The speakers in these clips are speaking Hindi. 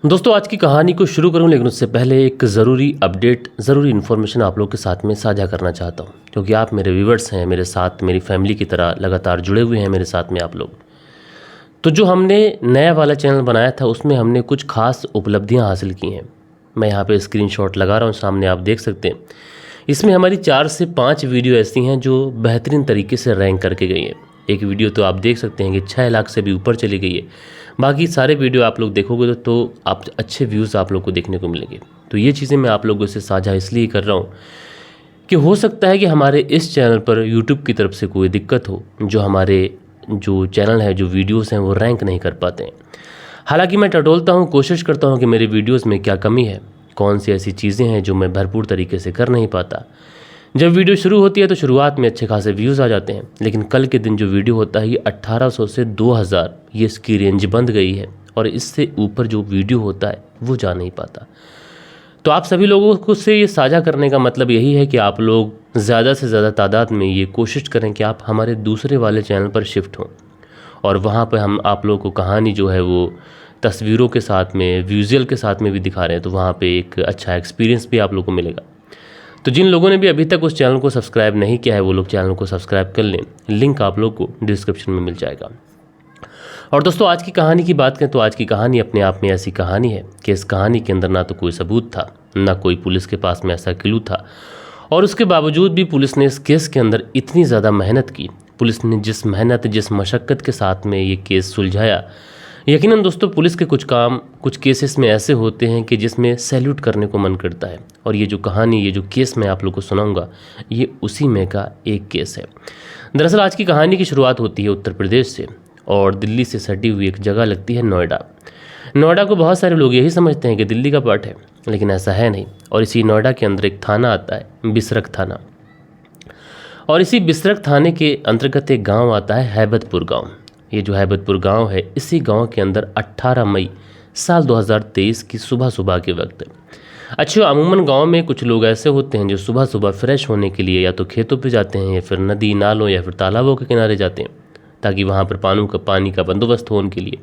दोस्तों आज की कहानी को शुरू करूं लेकिन उससे पहले एक ज़रूरी अपडेट ज़रूरी इन्फॉर्मेशन आप लोग के साथ में साझा करना चाहता हूं क्योंकि आप मेरे व्यूवर्स हैं, मेरे साथ मेरी फैमिली की तरह लगातार जुड़े हुए हैं मेरे साथ में आप लोग। तो जो हमने नया वाला चैनल बनाया था उसमें हमने कुछ खास उपलब्धियां हासिल की हैं। मैं यहाँ पे स्क्रीनशॉट लगा रहा हूँ, सामने आप देख सकते हैं। इसमें हमारी 4 से 5 वीडियो ऐसी हैं जो बेहतरीन तरीके से रैंक करके गई हैं। एक वीडियो तो आप देख सकते हैं कि 6 लाख से भी ऊपर चली गई है। बाकी सारे वीडियो आप लोग देखोगे तो आप अच्छे व्यूज़ आप लोग को देखने को मिलेंगे। तो ये चीज़ें मैं आप लोगों से साझा इसलिए कर रहा हूँ कि हो सकता है कि हमारे इस चैनल पर यूट्यूब की तरफ से कोई दिक्कत हो, जो हमारे जो चैनल है, जो वीडियोस हैं वो रैंक नहीं कर पाते हैं। हालांकि मैं टटोलता हूँ, कोशिश करता हूँ कि मेरे वीडियोस में क्या कमी है, कौन सी ऐसी चीज़ें हैं जो मैं भरपूर तरीके से कर नहीं पाता। जब वीडियो शुरू होती है तो शुरुआत में अच्छे खासे व्यूज़ आ जाते हैं, लेकिन कल के दिन जो वीडियो होता है ये 1800 से 2000 ये इसकी रेंज बंद गई है और इससे ऊपर जो वीडियो होता है वो जा नहीं पाता। तो आप सभी लोगों को से ये साझा करने का मतलब यही है कि आप लोग ज़्यादा से ज़्यादा तादाद में ये कोशिश करें कि आप हमारे दूसरे वाले चैनल पर शिफ्ट हों और वहाँ पर हम आप लोगों को कहानी जो है वो तस्वीरों के साथ में, विजुअल के साथ में भी दिखा रहे हैं। तो वहाँ पे एक अच्छा एक्सपीरियंस भी आप लोगों को मिलेगा। तो जिन लोगों ने भी अभी तक उस चैनल को सब्सक्राइब नहीं किया है वो लोग चैनल को सब्सक्राइब कर लें, लिंक आप लोग को डिस्क्रिप्शन में मिल जाएगा। और दोस्तों आज की कहानी की बात करें तो आज की कहानी अपने आप में ऐसी कहानी है कि इस कहानी के अंदर ना तो कोई सबूत था, ना कोई पुलिस के पास में ऐसा क्लू था, और उसके बावजूद भी पुलिस ने इस केस के अंदर इतनी ज़्यादा मेहनत की। पुलिस ने जिस मेहनत, जिस मशक्क़त के साथ में ये केस सुलझाया, यकीनन दोस्तों पुलिस के कुछ केसेस में ऐसे होते हैं कि जिसमें सैल्यूट करने को मन करता है। और ये जो कहानी, ये जो केस मैं आप लोग को सुनाऊंगा, ये उसी में का एक केस है। दरअसल आज की कहानी की शुरुआत होती है उत्तर प्रदेश से और दिल्ली से सटी हुई एक जगह लगती है नोएडा। नोएडा को बहुत सारे लोग यही समझते हैं कि दिल्ली का पार्ट है, लेकिन ऐसा है नहीं। और इसी नोएडा के अंदर एक थाना आता है, बिसरख थाना। और इसी बिसरख थाने के अंतर्गत एक गाँव आता है हैबतपुर गाँव। ये जो हैबतपुर गांव है, इसी गांव के अंदर 18 मई साल 2023 की सुबह सुबह के वक्त, अच्छा अमूमन गांव में कुछ लोग ऐसे होते हैं जो सुबह सुबह फ्रेश होने के लिए या तो खेतों पे जाते हैं या फिर नदी नालों या फिर तालाबों के किनारे जाते हैं ताकि वहां पर पानी का बंदोबस्त हो उनके लिए।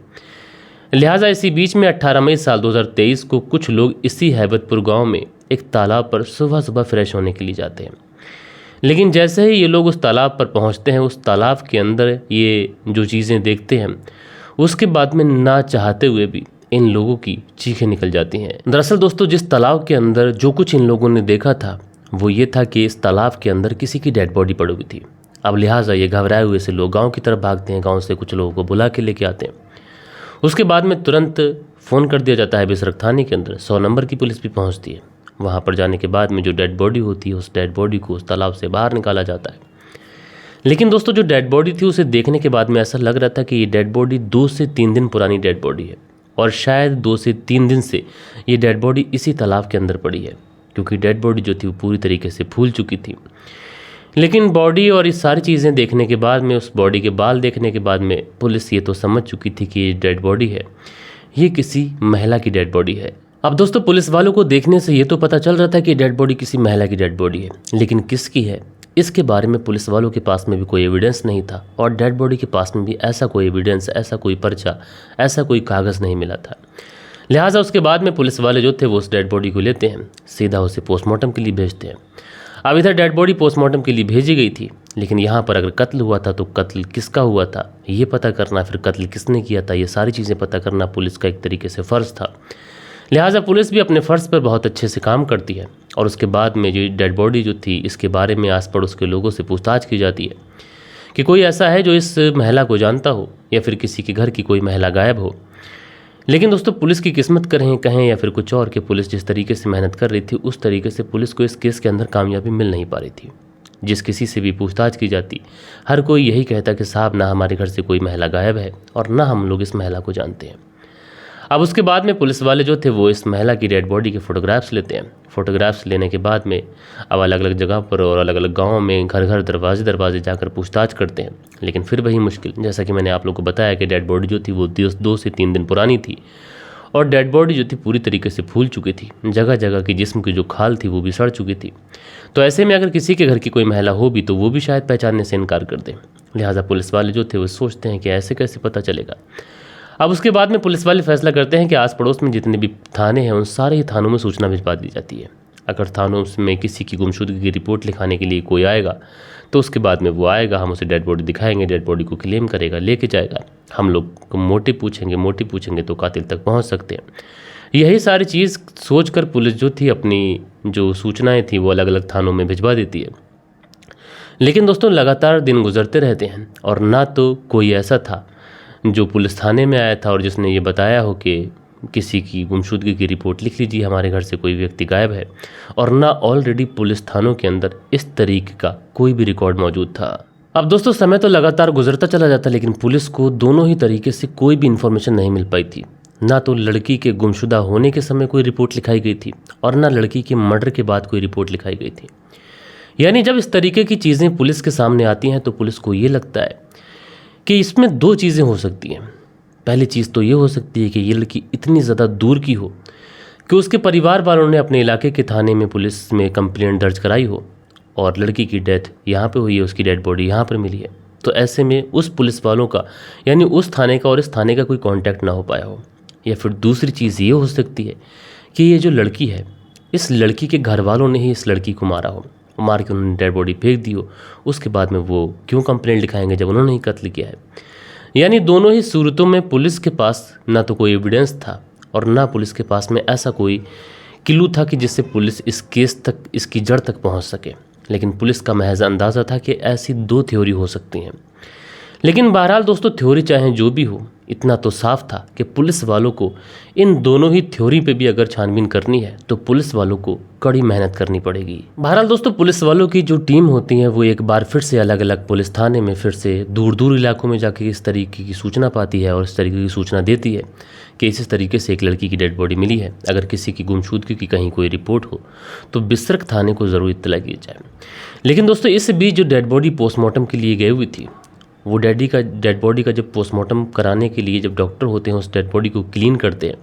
लिहाजा इसी बीच में 18 मई साल 2023 को कुछ लोग इसी हैबतपुर गाँव में एक तालाब पर सुबह सुबह फ्रेश होने के लिए जाते हैं। लेकिन जैसे ही ये लोग उस तालाब पर पहुंचते हैं, उस तालाब के अंदर ये जो चीज़ें देखते हैं, उसके बाद में ना चाहते हुए भी इन लोगों की चीखें निकल जाती हैं। दरअसल दोस्तों जिस तालाब के अंदर जो कुछ इन लोगों ने देखा था वो ये था कि इस तालाब के अंदर किसी की डेड बॉडी पड़ी हुई थी। अब लिहाजा ये घबराए हुए से लोग गाँव की तरफ भागते हैं, गाँव से कुछ लोगों को बुला के लेके आते हैं। उसके बाद में तुरंत फ़ोन कर दिया जाता है बिसरख थाने के अंदर। 100 नंबर की पुलिस भी पहुँचती है। वहाँ पर जाने के बाद में जो डेड बॉडी होती है, उस डेड बॉडी को उस तालाब से बाहर निकाला जाता है। लेकिन दोस्तों जो डेड बॉडी थी उसे देखने के बाद में ऐसा लग रहा था कि ये डेड बॉडी 2 से 3 दिन पुरानी डेड बॉडी है और शायद 2 से 3 दिन से ये डेड बॉडी इसी तालाब के अंदर पड़ी है, क्योंकि डेड बॉडी जो थी वो पूरी तरीके से फूल चुकी थी। लेकिन बॉडी और ये सारी चीज़ें देखने के बाद में, उस बॉडी के बाल देखने के बाद में पुलिस ये तो समझ चुकी थी कि ये डेड बॉडी है, ये किसी महिला की डेड बॉडी है। अब दोस्तों पुलिस वालों को देखने से ये तो पता चल रहा था कि डेड बॉडी किसी महिला की डेड बॉडी है, लेकिन किसकी है इसके बारे में पुलिस वालों के पास में भी कोई एविडेंस नहीं था और डेड बॉडी के पास में भी ऐसा कोई एविडेंस, ऐसा कोई पर्चा, ऐसा कोई कागज़ नहीं मिला था। लिहाजा उसके बाद में पुलिस वाले जो थे वो उस डेड बॉडी को लेते हैं, सीधा उसे पोस्टमार्टम के लिए भेजते हैं। अब इधर डेड बॉडी पोस्टमार्टम के लिए भेजी गई थी, लेकिन यहाँ पर अगर कत्ल हुआ था तो कत्ल किसका हुआ था ये पता करना, फिर कत्ल किसने किया था ये सारी चीज़ें पता करना पुलिस का एक तरीके से फ़र्ज़ था। लिहाजा पुलिस भी अपने फ़र्ज़ पर बहुत अच्छे से काम करती है और उसके बाद में जो डेड बॉडी जो थी इसके बारे में आस पड़ोस के लोगों से पूछताछ की जाती है कि कोई ऐसा है जो इस महिला को जानता हो या फिर किसी के घर की कोई महिला गायब हो। लेकिन दोस्तों पुलिस की किस्मत कहें या फिर कुछ और, कि पुलिस जिस तरीके से मेहनत कर रही थी उस तरीके से पुलिस को इस केस के अंदर कामयाबी मिल नहीं पा रही थी। जिस किसी से भी पूछताछ की जाती हर कोई यही कहता कि साहब ना हमारे घर से कोई महिला गायब है और ना हम लोग इस महिला को जानते हैं। अब उसके बाद में पुलिस वाले जो थे वो इस महिला की डेड बॉडी के फ़ोटोग्राफ्स लेते हैं। फ़ोटोग्राफ्स लेने के बाद में अब अलग अलग जगह पर और अलग अलग गाँव में घर घर दरवाजे जाकर पूछताछ करते हैं, लेकिन फिर वही मुश्किल। जैसा कि मैंने आप लोग को बताया कि डेड बॉडी जो थी वो 2 से 3 दिन पुरानी थी और डेड बॉडी जो थी पूरी तरीके से फूल चुकी थी, जगह जगह की जिस्म की जो खाल थी वो भी सड़ चुकी थी। तो ऐसे में अगर किसी के घर की कोई महिला हो भी तो वो भी शायद पहचानने से इनकार कर दे। लिहाजा पुलिस वाले जो थे वो सोचते हैं कि ऐसे कैसे पता चलेगा। अब उसके बाद में पुलिस वाले फैसला करते हैं कि आस पड़ोस में जितने भी थाने हैं उन सारे ही थानों में सूचना भिजवा दी जाती है। अगर थानों में किसी की गुमशुदगी की रिपोर्ट लिखाने के लिए कोई आएगा तो उसके बाद में वो आएगा, हम उसे डेड बॉडी दिखाएंगे, डेड बॉडी को क्लेम करेगा, लेके जाएगा। हम लोग को मोटिव पूछेंगे तो कातिल तक पहुंच सकते हैं। यही सारी चीज़ सोचकर पुलिस जो थी अपनी जो सूचनाएं थी वो अलग अलग थानों में भिजवा देती है। लेकिन दोस्तों लगातार दिन गुजरते रहते हैं और ना तो कोई ऐसा था जो पुलिस थाने में आया था और जिसने ये बताया हो कि किसी की गुमशुदगी की रिपोर्ट लिख लीजिए, हमारे घर से कोई व्यक्ति गायब है, और ना ऑलरेडी पुलिस थानों के अंदर इस तरीके का कोई भी रिकॉर्ड मौजूद था। अब दोस्तों समय तो लगातार गुजरता चला जाता, लेकिन पुलिस को दोनों ही तरीके से कोई भी इन्फॉर्मेशन नहीं मिल पाई थी। ना तो लड़की के गुमशुदा होने के समय कोई रिपोर्ट लिखाई गई थी और ना लड़की के मर्डर के बाद कोई रिपोर्ट लिखाई गई थी। यानी जब इस तरीके की चीज़ें पुलिस के सामने आती हैं तो पुलिस को ये लगता है कि इसमें दो चीज़ें हो सकती हैं। पहली चीज़ तो ये हो सकती है कि ये लड़की इतनी ज़्यादा दूर की हो कि उसके परिवार वालों ने अपने इलाके के थाने में पुलिस में कंप्लेंट दर्ज कराई हो और लड़की की डेथ यहाँ पे हुई है, उसकी डेड बॉडी यहाँ पर मिली है। तो ऐसे में उस पुलिस वालों का यानी उस थाने का और इस थाने का कोई कांटेक्ट ना हो पाया हो। या फिर दूसरी चीज़ ये हो सकती है कि ये जो लड़की है, इस लड़की के घर वालों ने ही इस लड़की को मारा हो, मार के उन्होंने डेड बॉडी फेंक दी हो। उसके बाद में वो क्यों कंप्लेंट लिखाएंगे जब उन्होंने ही कत्ल किया है। यानी दोनों ही सूरतों में पुलिस के पास ना तो कोई एविडेंस था और ना पुलिस के पास में ऐसा कोई क्लू था कि जिससे पुलिस इस केस तक, इसकी जड़ तक पहुंच सके। लेकिन पुलिस का महज अंदाज़ा था कि ऐसी दो थ्योरी हो सकती हैं। लेकिन बहरहाल दोस्तों, थ्योरी चाहे जो भी हो, इतना तो साफ था कि पुलिस वालों को इन दोनों ही थ्योरी पे भी अगर छानबीन करनी है तो पुलिस वालों को कड़ी मेहनत करनी पड़ेगी। बहरहाल दोस्तों, पुलिस वालों की जो टीम होती है वो एक बार फिर से अलग अलग पुलिस थाने में फिर से दूर दूर इलाकों में जाके इस तरीके की सूचना पाती है और इस तरीके की सूचना देती है कि इस तरीके से एक लड़की की डेड बॉडी मिली है। अगर किसी की गुमशुदगी की कहीं कोई रिपोर्ट हो तो बिसरख थाने को ज़रूर इत्तला की जाए। लेकिन दोस्तों, इस बीच जो डेड बॉडी पोस्टमार्टम के लिए गई हुई थी, वो डेड बॉडी का जब पोस्टमार्टम कराने के लिए जब डॉक्टर होते हैं उस डेड बॉडी को क्लीन करते हैं,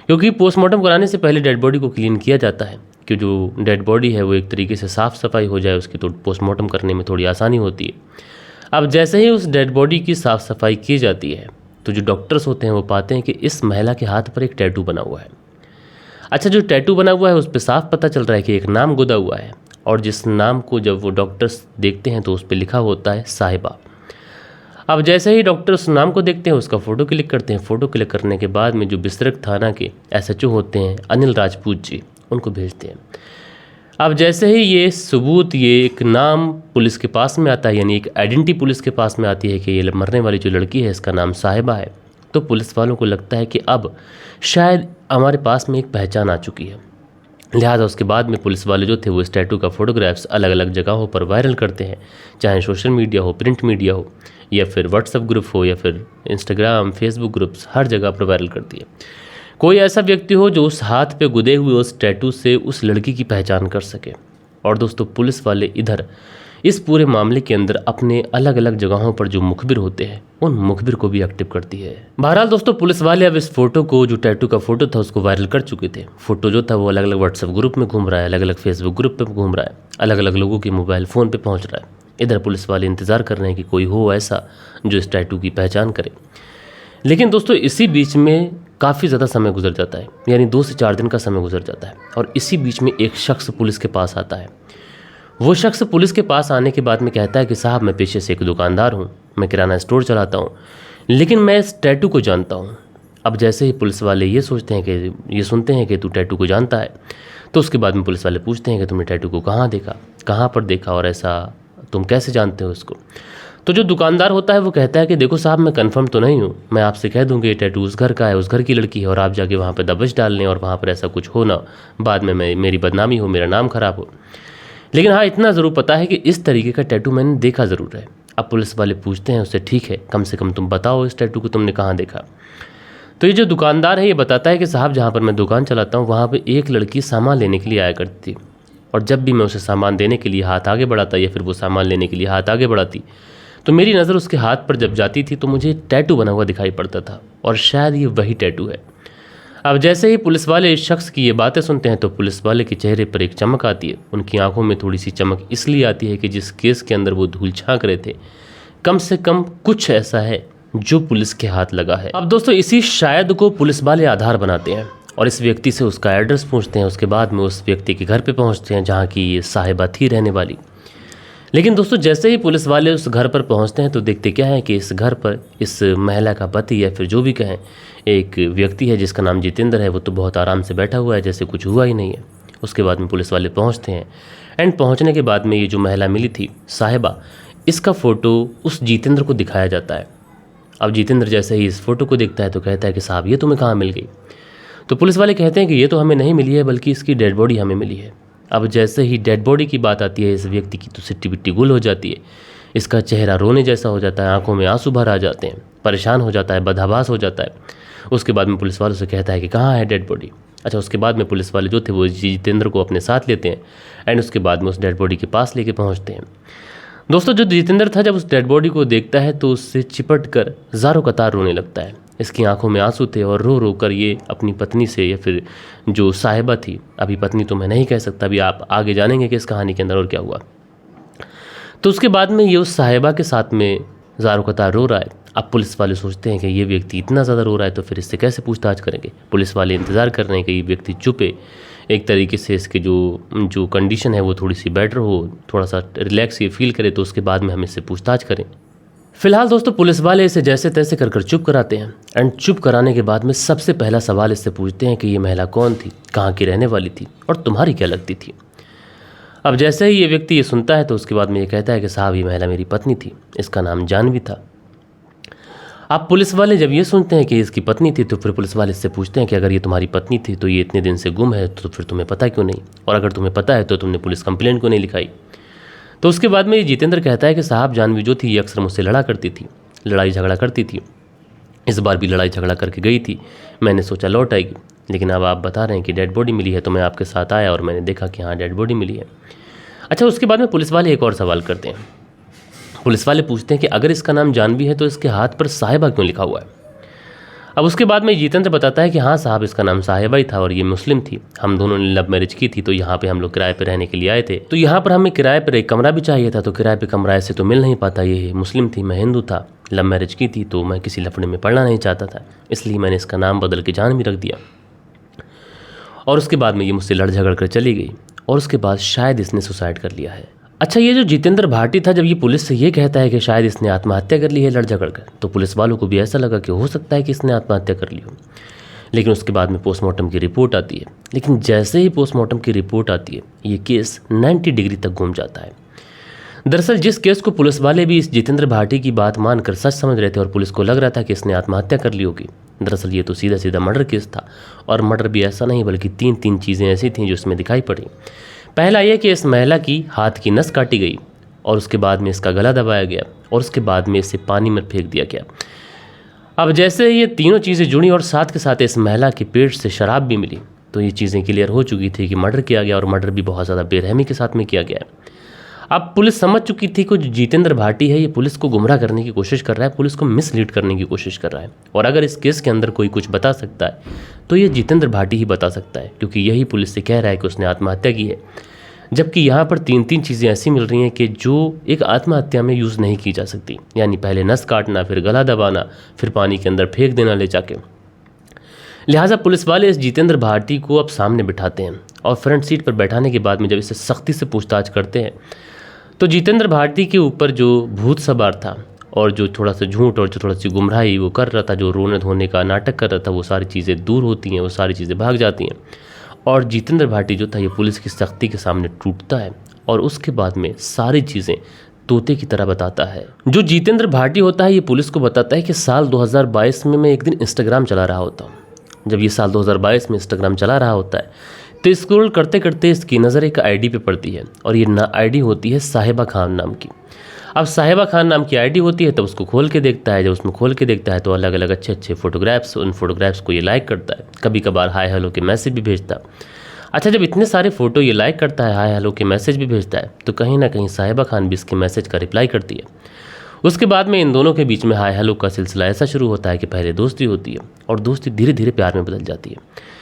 क्योंकि पोस्टमार्टम कराने से पहले डेड बॉडी को क्लीन किया जाता है कि जो डेड बॉडी है वो एक तरीके से साफ़ सफाई हो जाए उसकी, तो पोस्टमार्टम करने में थोड़ी आसानी होती है। अब जैसे ही उस डेड बॉडी की साफ़ सफाई की जाती है तो जो डॉक्टर्स होते हैं वो पाते हैं कि इस महिला के हाथ पर एक टैटू बना हुआ है। अच्छा, जो टैटू बना हुआ है उस पर साफ पता चल रहा है कि एक नाम गुदा हुआ है, और जिस नाम को जब वो डॉक्टर्स देखते हैं तो उस पर लिखा होता है साहिबा। अब जैसे ही डॉक्टर उस नाम को देखते हैं उसका फ़ोटो क्लिक करते हैं। फ़ोटो क्लिक करने के बाद में जो बिसरख थाना के SHO होते हैं अनिल राजपूत जी, उनको भेजते हैं। अब जैसे ही ये सबूत, ये एक नाम पुलिस के पास में आता है, यानी एक आइडेंटिटी पुलिस के पास में आती है कि ये मरने वाली जो लड़की है इसका नाम साहिबा है, तो पुलिस वालों को लगता है कि अब शायद हमारे पास में एक पहचान आ चुकी है। लिहाजा उसके बाद में पुलिस वाले जो थे वो इस टैटू का फ़ोटोग्राफ्स अलग अलग जगहों पर वायरल करते हैं, चाहे सोशल मीडिया हो, प्रिंट मीडिया हो, या फिर व्हाट्सएप ग्रुप हो, या फिर इंस्टाग्राम, फेसबुक ग्रुप्स, हर जगह पर वायरल करती है। कोई ऐसा व्यक्ति हो जो उस हाथ पे गुदे हुए उस टैटू से उस लड़की की पहचान कर सके। और दोस्तों, पुलिस वाले इधर इस पूरे मामले के अंदर अपने अलग अलग जगहों पर जो मुखबिर होते हैं उन मुखबिर को भी एक्टिव करती है। बहरहाल दोस्तों, पुलिस वाले अब इस फोटो को, जो टैटू का फोटो था, उसको वायरल कर चुके थे। फोटो जो था वो अलग अलग व्हाट्सएप ग्रुप में घूम रहा है, अलग अलग फेसबुक ग्रुप पे घूम रहा है, अलग अलग लोगों के मोबाइल फ़ोन पे पहुंच रहा है। इधर पुलिस वाले इंतज़ार कर रहे हैं कि कोई हो ऐसा जो इस टैटू की पहचान करे। लेकिन दोस्तों, इसी बीच में काफ़ी ज़्यादा समय गुजर जाता है, यानी 2 से 4 दिन का समय गुजर जाता है। और इसी बीच में एक शख्स पुलिस के पास आता है। वो शख्स पुलिस के पास आने के बाद में कहता है कि साहब, मैं पेशे से एक दुकानदार हूँ, मैं किराना स्टोर चलाता हूँ, लेकिन मैं इस टैटू को जानता हूँ। अब जैसे ही पुलिस वाले ये सोचते हैं कि, ये सुनते हैं कि तू टैटू को जानता है, तो उसके बाद में पुलिस वाले पूछते हैं कि तुमने टैटू को कहाँ देखा, कहाँ पर देखा, और ऐसा तुम कैसे जानते हो इसको। तो जो दुकानदार होता है वो कहता है कि देखो साहब, मैं कंफर्म तो नहीं हूँ, मैं आपसे कह दूँगी ये टैटू उस घर का है, उस घर की लड़की है, और आप जाके वहाँ पर दबिश डाल लें और वहाँ पर ऐसा कुछ हो ना, बाद में मेरी बदनामी हो, मेरा नाम खराब हो। लेकिन हाँ, इतना ज़रूर पता है कि इस तरीके का टैटू मैंने देखा ज़रूर है। अब पुलिस वाले पूछते हैं उससे, ठीक है, कम से कम तुम बताओ इस टैटू को तुमने कहाँ देखा। तो ये जो दुकानदार है ये बताता है कि साहब, जहाँ पर मैं दुकान चलाता हूँ वहाँ पर एक लड़की सामान लेने के लिए आया करती थी, और जब भी मैं उसे सामान देने के लिए हाथ आगे बढ़ाता या फिर वो सामान लेने के लिए हाथ आगे बढ़ाती तो मेरी नज़र उसके हाथ पर जब जाती थी तो मुझे टैटू बना हुआ दिखाई पड़ता था, और शायद ये वही टैटू है। अब जैसे ही पुलिस वाले इस शख्स की ये बातें सुनते हैं तो पुलिस वाले के चेहरे पर एक चमक आती है। उनकी आंखों में थोड़ी सी चमक इसलिए आती है कि जिस केस के अंदर वो धूल झांक रहे थे, कम से कम कुछ ऐसा है जो पुलिस के हाथ लगा है। अब दोस्तों इसी शायद को पुलिस वाले आधार बनाते हैं और इस व्यक्ति से उसका एड्रेस पूछते हैं। उसके बाद में उस व्यक्ति के घर पे पहुंचते हैं जहां की ये साहिबा थी रहने वाली। लेकिन दोस्तों जैसे ही पुलिस वाले उस घर पर पहुंचते हैं तो देखते क्या है कि इस घर पर इस महिला का पति या फिर जो भी कहें एक व्यक्ति है जिसका नाम जितेंद्र है, वो तो बहुत आराम से बैठा हुआ है जैसे कुछ हुआ ही नहीं है। उसके बाद में पुलिस वाले पहुंचते हैं एंड पहुंचने के बाद में ये जो महिला मिली थी साहिबा, इसका फ़ोटो उस जितेंद्र को दिखाया जाता है। अब जितेंद्र जैसे ही इस फ़ोटो को देखता है तो कहता है कि साहब ये तुम्हें कहाँ मिल गई? तो पुलिस वाले कहते हैं कि ये तो हमें नहीं मिली है बल्कि इसकी डेड बॉडी हमें मिली है। अब जैसे ही डेड बॉडी की बात आती है इस व्यक्ति की तो सिट्टी बिट्टी गुल हो जाती है। इसका चेहरा रोने जैसा हो जाता है, आंखों में आंसू भर आ जाते हैं, परेशान हो जाता है, बदहवास हो जाता है। उसके बाद में पुलिस वालों से कहता है कि कहाँ है डेड बॉडी। अच्छा, उसके बाद में पुलिस वाले जो थे वो जितेंद्र को अपने साथ लेते हैं एंड उसके बाद में उस डेड बॉडी के पास लेके पहुँचते हैं। दोस्तों जो जितेंद्र था जब उस डेड बॉडी को देखता है तो उससे चिपट कर ज़ारों कतार रोने लगता है। इसकी आंखों में आंसू थे और रो रो कर ये अपनी पत्नी से या फिर जो साहिबा थी, अभी पत्नी तो मैं नहीं कह सकता, अभी आप आगे जानेंगे कि इस कहानी के अंदर और क्या हुआ। तो उसके बाद में ये उस साहिबा के साथ में ज़ारों कतार रो रहा है। अब पुलिस वाले सोचते हैं कि ये व्यक्ति इतना ज़्यादा रो रहा है तो फिर इससे कैसे पूछताछ करेंगे। पुलिस वाले इंतज़ार कर रहे हैं कि ये व्यक्ति चुपे, एक तरीके से इसके जो कंडीशन है वो थोड़ी सी बेटर हो, थोड़ा सा रिलैक्स ये फील करे तो उसके बाद में हम इससे पूछताछ करें। फिलहाल दोस्तों पुलिस वाले इसे जैसे तैसे कर चुप कराते हैं एंड चुप कराने के बाद में सबसे पहला सवाल इससे पूछते हैं कि ये महिला कौन थी, कहाँ की रहने वाली थी और तुम्हारी क्या लगती थी। अब जैसे ही ये व्यक्ति ये सुनता है तो उसके बाद में ये कहता है कि साहब ये महिला मेरी पत्नी थी, इसका नाम जानवी था। अब पुलिस वाले जब ये सुनते हैं कि इसकी पत्नी थी तो फिर पुलिस वाले इससे पूछते हैं कि अगर ये तुम्हारी पत्नी थी तो ये इतने दिन से गुम है तो फिर तुम्हें पता क्यों नहीं, और अगर तुम्हें पता है तो तुमने पुलिस कंप्लेंट क्यों नहीं लिखाई। तो उसके बाद में ये जितेंद्र कहता है कि साहब जानवी जो थी ये अक्सर मुझसे लड़ा करती थी, लड़ाई झगड़ा करती थी, इस बार भी लड़ाई झगड़ा करके गई थी, मैंने सोचा लौट आएगी, लेकिन अब आप बता रहे हैं कि डेड बॉडी मिली है तो मैं आपके साथ आया और मैंने देखा कि हाँ डेड बॉडी मिली है। अच्छा, उसके बाद में पुलिस वाले एक और सवाल करते हैं। पुलिस वाले पूछते हैं कि अगर इसका नाम जानवी है तो इसके हाथ पर साहिबा क्यों लिखा हुआ है। अब उसके बाद में जितेंद्र बताता है कि हाँ साहब इसका नाम साहिबा ही था और ये मुस्लिम थी, हम दोनों ने लव मैरिज की थी तो यहाँ पे हम लोग किराए पे रहने के लिए आए थे, तो यहाँ पर हमें किराए पर एक कमरा भी चाहिए था, तो किराए पे कमरा ऐसे तो मिल नहीं पाता, ये मुस्लिम थी मैं हिंदू था, लव मैरिज की थी तो मैं किसी लफड़े में पढ़ना नहीं चाहता था, इसलिए मैंने इसका नाम बदल के जान भी रख दिया। और उसके बाद में ये मुझसे लड़ झगड़ कर चली गई और उसके बाद शायद इसने सुसाइड कर लिया है। अच्छा, ये जो जितेंद्र भाटी था जब ये पुलिस से ये कहता है कि शायद इसने आत्महत्या कर ली है लड़ झगड़ कर, तो पुलिस वालों को भी ऐसा लगा कि हो सकता है कि इसने आत्महत्या कर ली हो। लेकिन उसके बाद में पोस्टमार्टम की रिपोर्ट आती है, लेकिन जैसे ही पोस्टमार्टम की रिपोर्ट आती है ये केस 90 डिग्री तक घूम जाता है। दरअसल जिस केस को पुलिस वाले भी इस जितेंद्र भाटी की बात मानकर सच समझ रहे थे और पुलिस को लग रहा था कि इसने आत्महत्या कर ली होगी, दरअसल ये तो सीधा सीधा मर्डर केस था। और मर्डर भी ऐसा नहीं बल्कि तीन चीज़ें ऐसी थीं जो इसमें दिखाई पड़ी। पहला ये कि इस महिला की हाथ की नस काटी गई और उसके बाद में इसका गला दबाया गया और उसके बाद में इसे पानी में फेंक दिया गया। अब जैसे ये तीनों चीज़ें जुड़ी और साथ के साथ इस महिला के पेट से शराब भी मिली तो ये चीज़ें क्लियर हो चुकी थी कि मर्डर किया गया और मर्डर भी बहुत ज़्यादा बेरहमी के साथ में किया गया है। अब पुलिस समझ चुकी थी कि जो जितेंद्र भाटी है ये पुलिस को गुमराह करने की कोशिश कर रहा है, पुलिस को मिसलीड करने की कोशिश कर रहा है, और अगर इस केस के अंदर कोई कुछ बता सकता है तो ये जितेंद्र भाटी ही बता सकता है, क्योंकि यही पुलिस से कह रहा है कि उसने आत्महत्या की है। जबकि यहाँ पर तीन चीज़ें ऐसी मिल रही हैं कि जो एक आत्महत्या में यूज़ नहीं की जा सकती, यानी पहले नस काटना, फिर गला दबाना, फिर पानी के अंदर फेंक देना ले जाके। लिहाजा पुलिस वाले इस जितेंद्र भाटी को अब सामने बिठाते हैं और फ्रंट सीट पर बैठाने के बाद में जब इसे सख्ती से पूछताछ करते हैं तो जितेंद्र भाटी के ऊपर जो भूत सवार था और जो थोड़ा सा झूठ और जो थोड़ा सी गुमराही वो कर रहा था, जो रोने धोने का नाटक कर रहा था, वो सारी चीज़ें दूर होती हैं, वो सारी चीज़ें भाग जाती हैं और जितेंद्र भाटी जो था ये पुलिस की सख्ती के सामने टूटता है और उसके बाद में सारी चीज़ें तोते की तरह बताता है। जो जितेंद्र भाटी होता है ये पुलिस को बताता है कि साल 2022 में मैं एक दिन इंस्टाग्राम चला रहा होता हूँ। जब ये साल 2022 में इंस्टाग्राम चला रहा होता है तो स्क्रॉल करते करते इसकी नज़र एक आईडी पे पड़ती है और ये आईडी होती है साहिबा खान नाम की। अब साहिबा खान नाम की आईडी होती है तो उसको खोल के देखता है। जब उसमें खोल के देखता है तो अलग अलग अच्छे फोटोग्राफ्स, उन फोटोग्राफ्स को ये लाइक करता है, कभी कभार हाय हेलो के मैसेज भी भेजता है। अच्छा, जब इतने सारे फ़ोटो ये लाइक करता है, हाय हेलो के मैसेज भी भेजता है, तो कहीं ना कहीं साहिबा खान भी इसके मैसेज का रिप्लाई करती है। उसके बाद में इन दोनों के बीच में हाय हेलो का सिलसिला ऐसा शुरू होता है कि पहले दोस्ती होती है और दोस्ती धीरे धीरे प्यार में बदल जाती है।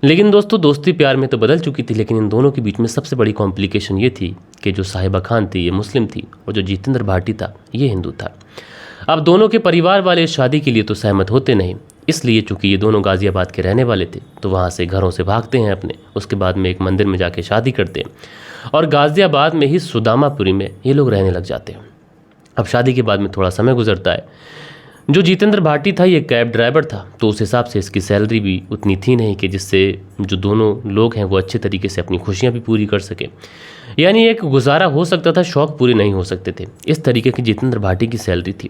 लेकिन दोस्तों दोस्ती प्यार में तो बदल चुकी थी, लेकिन इन दोनों के बीच में सबसे बड़ी कॉम्प्लिकेशन ये थी कि जो साहिबा खान थी ये मुस्लिम थी और जो जितेंद्र भाटी था ये हिंदू था। अब दोनों के परिवार वाले इस शादी के लिए तो सहमत होते नहीं, इसलिए चूंकि ये दोनों गाज़ियाबाद के रहने वाले थे तो वहाँ से घरों से भागते हैं अपने। उसके बाद में एक मंदिर में जाके शादी करते हैं और गाज़ियाबाद में ही सुदामापुरी में ये लोग रहने लग जाते हैं। अब शादी के बाद में थोड़ा समय गुजरता है। जो जितेंद्र भाटी था ये कैब ड्राइवर था, तो उस हिसाब से इसकी सैलरी भी उतनी थी नहीं कि जिससे जो दोनों लोग हैं वो अच्छे तरीके से अपनी खुशियाँ भी पूरी कर सके। यानी एक गुजारा हो सकता था, शौक़ पूरे नहीं हो सकते थे। इस तरीके की जितेंद्र भाटी की सैलरी थी।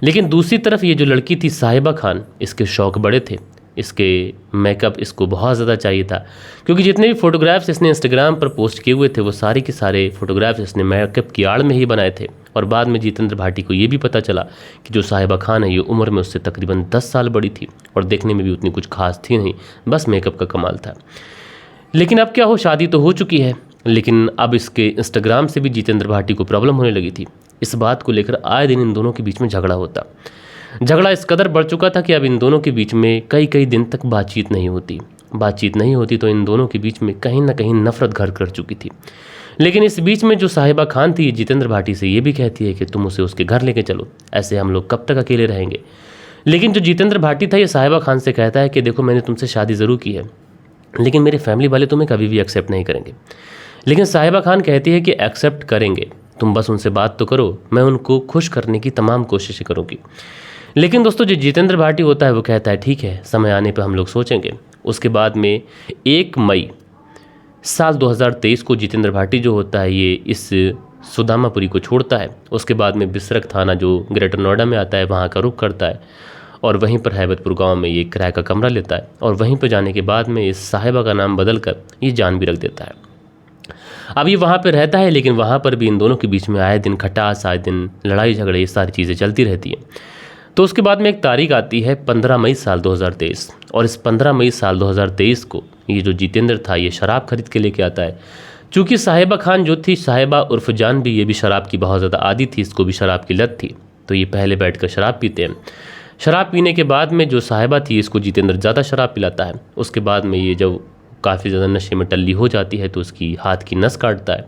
लेकिन दूसरी तरफ ये जो लड़की थी साहिबा खान, इसके शौक़ बड़े थे। इसके मेकअप इसको बहुत ज़्यादा चाहिए था, क्योंकि जितने भी फ़ोटोग्राफ्स इसने इंस्टाग्राम पर पोस्ट किए हुए थे वो सारे के सारे फ़ोटोग्राफ्स इसने मेकअप की आड़ में ही बनाए थे। और बाद में जितेंद्र भाटी को ये भी पता चला कि जो साहिबा खान है ये उम्र में उससे तकरीबन 10 साल बड़ी थी और देखने में भी उतनी कुछ खास थी नहीं, बस मेकअप का कमाल था। लेकिन अब क्या हो, शादी तो हो चुकी है, लेकिन अब इसके इंस्टाग्राम से भी जितेंद्र भाटी को प्रॉब्लम होने लगी थी। इस बात को लेकर आए दिन इन दोनों के बीच में झगड़ा होता। झगड़ा इस कदर बढ़ चुका था कि अब इन दोनों के बीच में कई दिन तक बातचीत नहीं होती तो इन दोनों के बीच में कहीं ना कहीं नफरत घर कर चुकी थी। लेकिन इस बीच में जो साहिबा खान थी जितेंद्र भाटी से ये भी कहती है कि तुम उसे उसके घर लेके चलो, ऐसे हम लोग कब तक अकेले रहेंगे। लेकिन जो जितेंद्र भाटी था ये साहिबा खान से कहता है कि देखो मैंने तुमसे शादी ज़रूर की है, लेकिन मेरे फैमिली वाले तुम्हें कभी भी एक्सेप्ट नहीं करेंगे। लेकिन साहिबा खान कहती है कि एक्सेप्ट करेंगे, तुम बस उनसे बात तो करो, मैं उनको खुश करने की तमाम कोशिशें करूँगी। लेकिन दोस्तों जो जितेंद्र भाटी होता है वो कहता है ठीक है, समय आने पर हम लोग सोचेंगे। उसके बाद में 1 मई साल 2023 को जितेंद्र भाटी जो होता है ये इस सुदामापुरी को छोड़ता है। उसके बाद में बिसरख थाना जो ग्रेटर नोएडा में आता है वहाँ का रुख करता है और वहीं पर हैबतपुर गांव में ये किराए का कमरा लेता है और वहीं पर जाने के बाद में इस साहिबा का नाम बदल कर ये जान भी रख देता है। अब ये वहाँ पर रहता है, लेकिन वहाँ पर भी इन दोनों के बीच में आए दिन खटास, आए दिन लड़ाई झगड़े, ये सारी चीज़ें चलती रहती हैं। तो उसके बाद में एक तारीख आती है 15 मई साल 2023 और इस 15 मई साल 2023 को ये जो जितेंद्र था ये शराब खरीद के लेके आता है। चूँकि साहिबा खान जो थी, साहिबा उर्फ जान भी, ये भी शराब की बहुत ज़्यादा आदी थी, इसको भी शराब की लत थी, तो ये पहले बैठ कर शराब पीते हैं। शराब पीने के बाद में जो साहिबा थी इसको जितेंद्र ज़्यादा शराब पिलाता है। उसके बाद में ये जब काफ़ी ज़्यादा नशे में टल्ली हो जाती है तो उसकी हाथ की नस काटता है।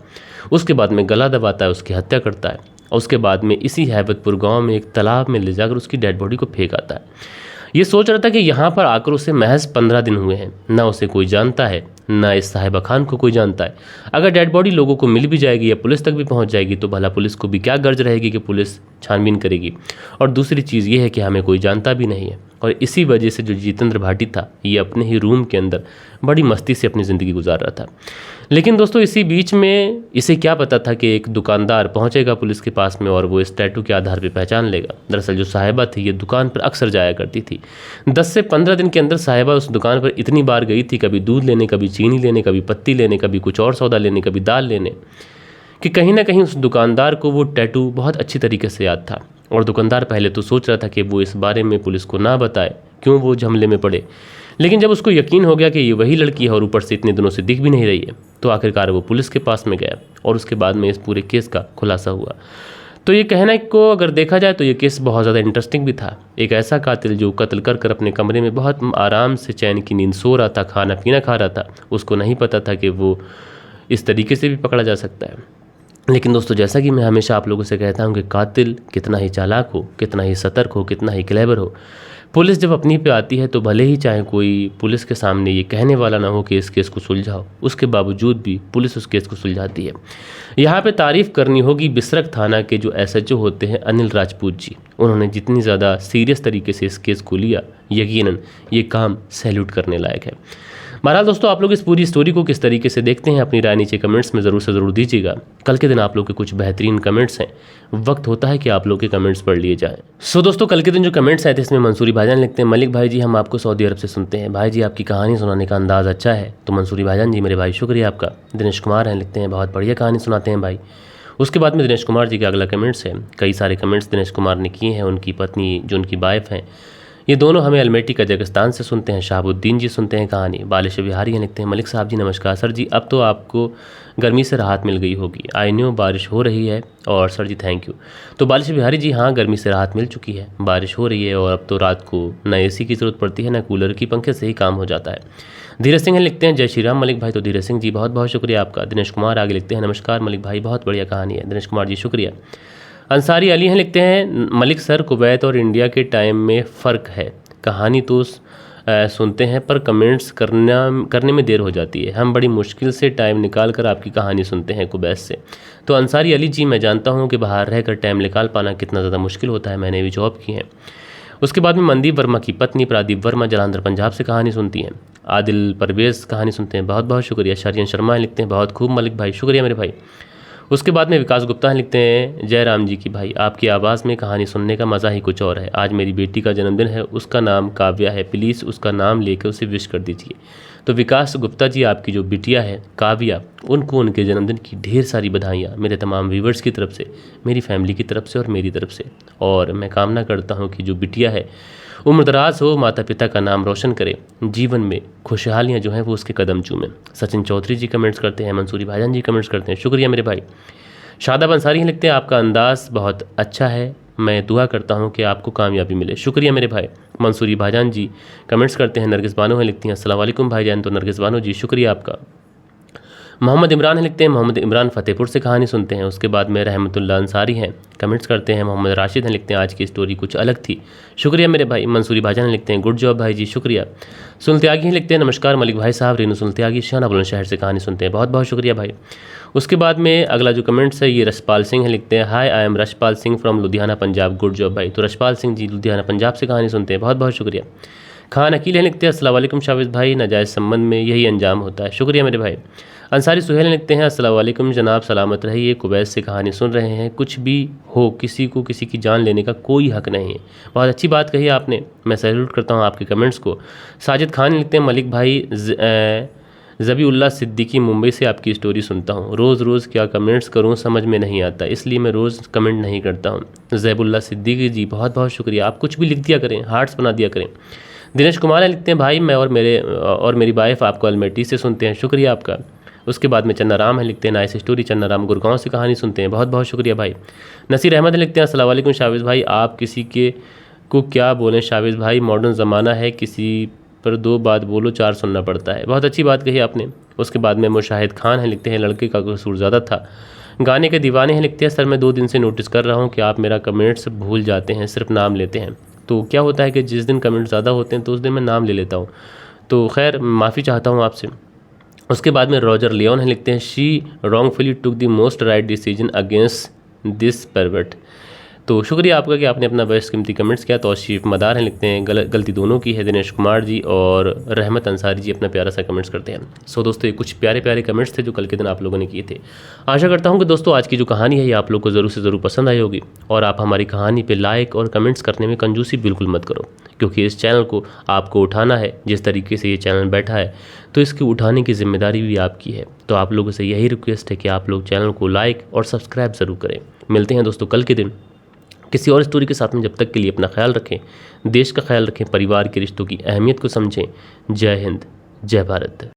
उसके बाद में गला दबाता है, उसकी हत्या करता है और उसके बाद में इसी हैबतपुर गांव में एक तालाब में ले जाकर उसकी डेड बॉडी को फेंक आता है। ये सोच रहा था कि यहाँ पर आकर उसे महज 15 दिन हुए हैं, ना उसे कोई जानता है, ना इस साहिबा खान को कोई जानता है। अगर डेड बॉडी लोगों को मिल भी जाएगी या पुलिस तक भी पहुँच जाएगी तो भला पुलिस को भी क्या गर्ज रहेगी कि पुलिस छानबीन करेगी। और दूसरी चीज़ ये है कि हमें कोई जानता भी नहीं है। और इसी वजह से जो जितेंद्र भाटी था ये अपने ही रूम के अंदर बड़ी मस्ती से अपनी ज़िंदगी गुजार रहा था। लेकिन दोस्तों इसी बीच में इसे क्या पता था कि एक दुकानदार पहुंचेगा पुलिस के पास में और वो इस टैटू के आधार पर पहचान लेगा। दरअसल जो साहिबा थी ये दुकान पर अक्सर जाया करती थी। 10 से 15 दिन के अंदर साहिबा उस दुकान पर इतनी बार गई थी, कभी दूध लेने, कभी चीनी लेने, कभी पत्ती लेने, कभी कुछ और सौदा लेने, कभी दाल लेने, कि कहीं ना कहीं उस दुकानदार को वो टैटू बहुत अच्छी तरीके से याद था। और दुकानदार पहले तो सोच रहा था कि वो इस बारे में पुलिस को ना बताए, क्यों वो झमेले में पड़े। लेकिन जब उसको यकीन हो गया कि ये वही लड़की है और ऊपर से इतने दिनों से दिख भी नहीं रही है, तो आखिरकार वो पुलिस के पास में गया और उसके बाद में इस पूरे केस का खुलासा हुआ। तो ये कहना को अगर देखा जाए तो ये केस बहुत ज़्यादा इंटरेस्टिंग भी था। एक ऐसा कातिल जो कत्ल कर अपने कमरे में बहुत आराम से चैन की नींद सो रहा था, खाना पीना खा रहा था, उसको नहीं पता था कि वो इस तरीके से भी पकड़ा जा सकता है। लेकिन दोस्तों जैसा कि मैं हमेशा आप लोगों से कहता हूँ कि कातिल कितना ही चालाक हो, कितना ही सतर्क हो, कितना ही क्लेवर हो, पुलिस जब अपनी पे आती है तो भले ही चाहे कोई पुलिस के सामने ये कहने वाला ना हो कि इस केस को सुलझाओ, उसके बावजूद भी पुलिस उस केस को सुलझाती है। यहाँ पे तारीफ़ करनी होगी बिसरख थाना के जो SHO होते हैं अनिल राजपूत जी। उन्होंने जितनी ज़्यादा सीरियस तरीके से इस केस को लिया, यकीनन ये काम सैल्यूट करने लायक है। बहरहाल दोस्तों आप लोग इस पूरी स्टोरी को किस तरीके से देखते हैं अपनी राय नीचे कमेंट्स में ज़रूर से ज़रूर दीजिएगा। कल के दिन आप लोग के कुछ बेहतरीन कमेंट्स हैं, वक्त होता है कि आप लोग के कमेंट्स पढ़ लिए जाएं। सो दोस्तों कल के दिन जो कमेंट्स आए थे इसमें मंसूरी भाईजान लिखते हैं, मलिक भाई जी हम आपको सऊदी अरब से सुनते हैं, भाई जी आपकी कहानी सुनाने का अंदाज़ अच्छा है। तो मंसूरी भाईजान जी मेरे भाई शुक्रिया आपका। दिनेश कुमार हैं, लिखते हैं बहुत बढ़िया कहानी सुनाते हैं भाई। उसके बाद में दिनेश कुमार जी का अगला कमेंट्स है, कई सारे कमेंट्स दिनेश कुमार ने किए हैं। उनकी पत्नी जो उनकी वाइफ हैं ये दोनों हमें अल्मेटी कजाकिस्तान से सुनते हैं। शाहबुद्दीन जी सुनते हैं कहानी। बालिश बिहारी हैं, लिखते हैं मलिक साहब जी नमस्कार सर जी, अब तो आपको गर्मी से राहत मिल गई होगी। आई न्यू बारिश हो रही है और सर जी थैंक यू। तो बालिश बिहारी जी हाँ गर्मी से राहत मिल चुकी है, बारिश हो रही है और अब तो रात को ना AC की ज़रूरत पड़ती है ना कूलर की, पंखे से ही काम हो जाता है। धीरज सिंह लिखते हैं जय श्री राम मलिक भाई। तो धीरज सिंह जी बहुत बहुत शुक्रिया आपका। दिनेश कुमार आगे लिखते हैं नमस्कार मलिक भाई बहुत बढ़िया कहानी है। दिनेश कुमार जी शुक्रिया। अंसारी अली हैं, लिखते हैं मलिक सर, कुवैत और इंडिया के टाइम में फ़र्क है। कहानी तो सुनते हैं पर कमेंट्स करने में देर हो जाती है। हम बड़ी मुश्किल से टाइम निकाल कर आपकी कहानी सुनते हैं कुवैत से। तो अंसारी अली जी, मैं जानता हूँ कि बाहर रहकर टाइम निकाल पाना कितना ज़्यादा मुश्किल होता है, मैंने भी जॉब की है। उसके बाद में मनदीप वर्मा की पत्नी प्रादीप वर्मा जलंधर पंजाब से कहानी सुनती हैं। आदिल परवेज़ कहानी सुनते हैं, बहुत बहुत शुक्रिया। शरियन शर्मा लिखते हैं, बहुत खूब मलिक भाई, शुक्रिया मेरे भाई। उसके बाद में विकास गुप्ता हैं, लिखते हैं जयराम जी की भाई, आपकी आवाज़ में कहानी सुनने का मज़ा ही कुछ और है। आज मेरी बेटी का जन्मदिन है, उसका नाम काव्या है, प्लीज़ उसका नाम लेकर उसे विश कर दीजिए। तो विकास गुप्ता जी, आपकी जो बिटिया है काव्या, उनको उनके जन्मदिन की ढेर सारी बधाइयाँ मेरे तमाम व्यूवर्स की तरफ से, मेरी फैमिली की तरफ से और मेरी तरफ से। और मैं कामना करता हूँ कि जो बिटिया है उम्र दराज हो, माता पिता का नाम रोशन करे, जीवन में खुशहालियाँ जो हैं वो उसके कदम चूमें। सचिन चौधरी जी कमेंट्स करते हैं, मंसूरी भाईजान जी कमेंट्स करते हैं, शुक्रिया मेरे भाई। शादाब अंसारी हैं, लिखते हैं आपका अंदाज़ बहुत अच्छा है, मैं दुआ करता हूँ कि आपको कामयाबी मिले, शुक्रिया मेरे भाई। मंसूरी भाईजान जी कमेंट्स करते हैं। नरगिस बानो हैं, लिखती हैं अस्सलाम वालेकुम भाईजान। तो नरगिस बानो जी, शुक्रिया आपका। मोहम्मद इमरान हैं, लिखते हैं मोहम्मद इमरान फ़तेहपुर से कहानी सुनते हैं। उसके बाद में रहमतुल्लाह अंसारी हैं, कमेंट्स करते हैं। मोहम्मद राशिद हैं, लिखते हैं आज की स्टोरी कुछ अलग थी, शुक्रिया मेरे भाई। मंसूरी भाईजान लिखते हैं गुड जॉब भाई जी, शुक्रिया। सुल्त्यागी हैं, लिखते हैं नमस्कार मलिक भाई साहब, रेनू सुल्त्यागी शाहना बुलंदशहर से कहानी सुनते हैं, बहुत बहुत शुक्रिया भाई। उसके बाद में अगला जो कमेंट्स है ये रशपाल सिंह है, लिखते हैं hi I am Rashpal Singh from Ludhiana Punjab, good job भाई। तो रशपाल सिंह जी लुधियाना पंजाब से कहानी सुनते हैं, बहुत बहुत शुक्रिया। खान अकील हैं, लिखते हैं अस्सलाम वालेकुम शाविज़ भाई, नाजायज़ संबंध में यही अंजाम होता है, शुक्रिया मेरे भाई। अंसारी सुहेल लिखते हैं अस्सलाम वालेकुम जनाब, सलामत रहिए, कुवैत से कहानी सुन रहे हैं। कुछ भी हो, किसी को किसी की जान लेने का कोई हक नहीं है। बहुत अच्छी बात कही आपने, मैं सैल्यूट करता हूँ आपके कमेंट्स को। साजिद खान लिखते हैं मलिक भाई, ज़बीउल्लाह सिद्दीकी मुंबई से आपकी स्टोरी सुनता हूँ। रोज़ रोज़ क्या कमेंट्स करूँ समझ में नहीं आता, इसलिए मैं रोज़ कमेंट नहीं करता हूँ। ज़ैबुल्लाह सिद्दीकी जी बहुत बहुत शुक्रिया, आप कुछ भी लिख दिया करें, हार्ट्स बना दिया करें। दिनेश कुमार है, लिखते हैं भाई मैं और मेरी वाइफ आपको अलमेटी से सुनते हैं, शुक्रिया आपका। उसके बाद में चन्ना राम है, लिखते हैं नाइस स्टोरी, चन्ना राम गुड़गांव से कहानी सुनते हैं, बहुत बहुत शुक्रिया भाई। नसीर अहमद है, लिखते हैं अस्सलाम वालेकुम शाविज़ भाई, आप किसी के को क्या बोलें शाविज़ भाई, मॉडर्न ज़माना है, किसी पर दो बात बोलो चार सुनना पड़ता है। बहुत अच्छी बात कही आपने। उसके बाद में मुशाहिद खान है, लिखते हैं लड़के का कसूर ज़्यादा था, गाने के दीवाने हैं, लिखते हैं सर मैं 2 दिन से नोटिस कर रहा हूँ कि आप मेरा कमेंट्स भूल जाते हैं, सिर्फ नाम लेते हैं। तो क्या होता है कि जिस दिन कमेंट ज़्यादा होते हैं तो उस दिन मैं नाम ले लेता हूँ, तो खैर माफ़ी चाहता हूँ आपसे। उसके बाद में रॉजर लियोन है, लिखते हैं she wrongfully took the most right decision against this pervert. तो शुक्रिया आपका कि आपने अपना बेशकीमती कमेंट्स किया। तौसीफ मदार हैं, लिखते हैं गलती दोनों की है। दिनेश कुमार जी और रहमत अंसारी जी अपना प्यारा सा कमेंट्स करते हैं। सो दोस्तों, ये कुछ प्यारे प्यारे कमेंट्स थे जो कल के दिन आप लोगों ने किए थे। आशा करता हूँ कि दोस्तों आज की जो कहानी है ये आप लोग को ज़रूर से ज़रूर पसंद आई होगी, और आप हमारी कहानी पे लाइक और कमेंट्स करने में कंजूसी बिल्कुल मत करो, क्योंकि इस चैनल को आपको उठाना है। जिस तरीके से ये चैनल बैठा है तो इसके उठाने की जिम्मेदारी भी आपकी है। तो आप लोगों से यही रिक्वेस्ट है कि आप लोग चैनल को लाइक और सब्सक्राइब ज़रूर करें। मिलते हैं दोस्तों कल के दिन किसी और स्टोरी के साथ में। जब तक के लिए अपना ख्याल रखें, देश का ख्याल रखें, परिवार के रिश्तों की अहमियत को समझें। जय हिंद, जय भारत।